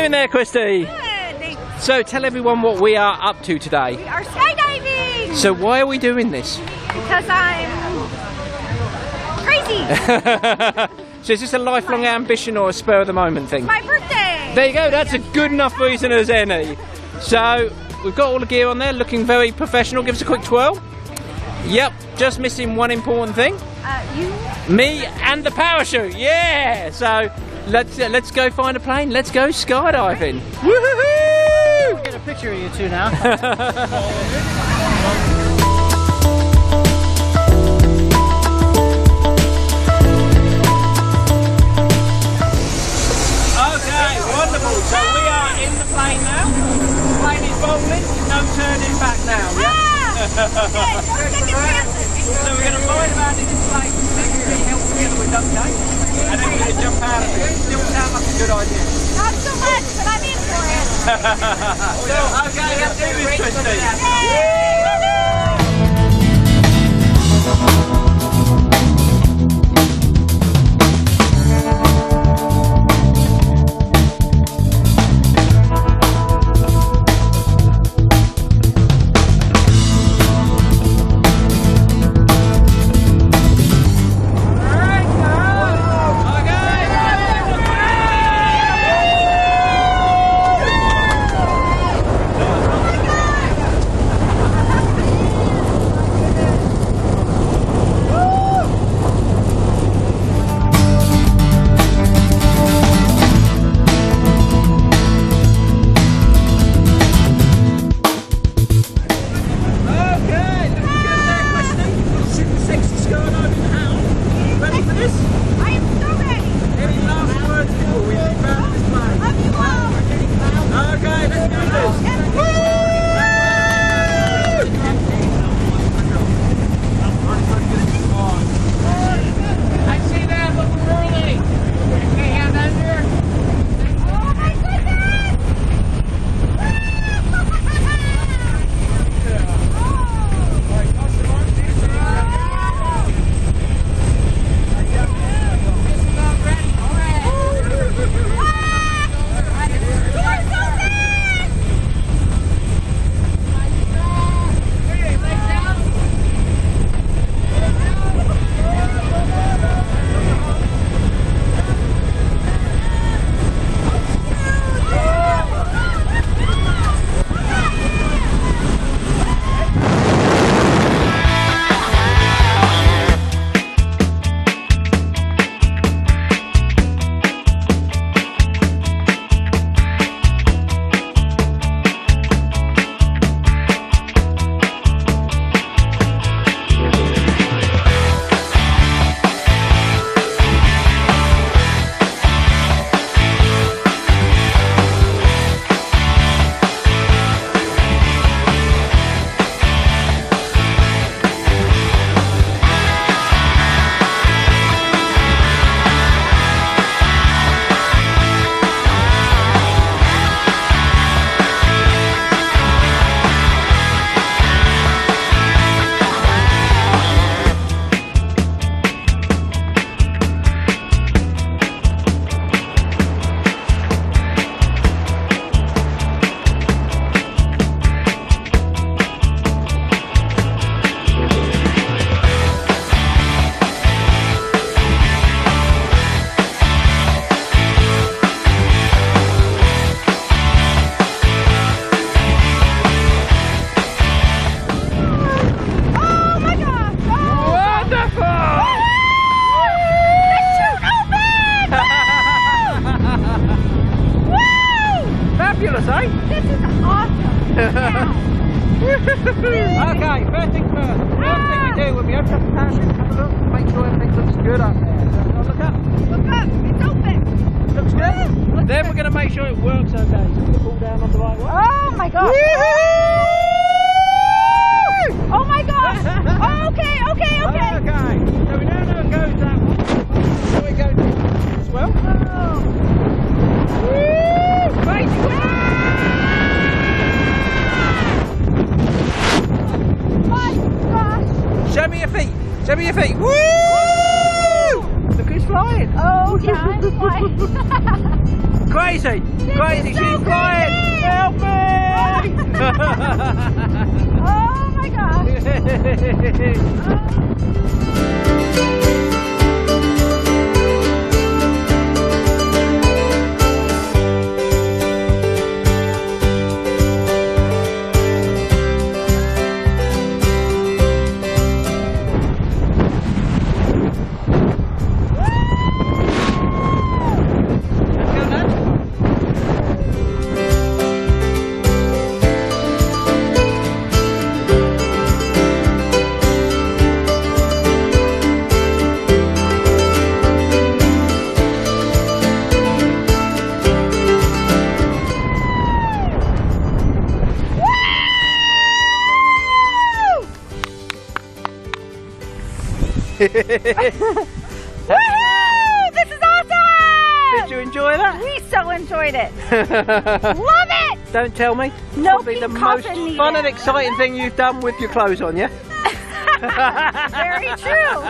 doing there, Christy? Good. So tell everyone what we are up to today. We are skydiving. So why are we doing this? Because I'm crazy. So is this a lifelong ambition or a spur of the moment thing? My birthday. There you go, that's a good enough reason as any. So we've got all the gear on there, looking very professional. Give us a quick twirl. Yep, just missing one important thing. You? Me and the parachute, yeah! So let's go find a plane, let's go skydiving. Woohoo! Get a picture of you two now. Okay, wonderful. So we are in the plane now. The plane is rolling, no turning back now, yeah? So we're going to ride around in this plane, secondly held together with duct tape, and then we're going to jump out of it. Still sound like a good idea. Not so much, but I'm in for it. So, okay, let's do this, Christy. This is awesome. Okay, first things first. First thing we do when we open up the parachute, have a look, make sure everything looks good up there. So look up. Look up. It's open. Looks good. Then we're going to make sure it works okay. So we pull down on the right way. Oh my god. Oh my gosh. Oh, okay. Okay. So we now know it goes that way. So we go as well. Oh. Right. My gosh. Show me your feet. Show me your feet. Woo! Look who's flying. Oh yeah, I'm flying. crazy! Crazy! so She's flying! Help me! Oh my gosh. Woohoo! This is awesome! Did you enjoy that? We so enjoyed it. Love it! Don't tell me. No Probably the pink most coffin needed. fun and exciting thing you've done with your clothes on, yeah? Very true.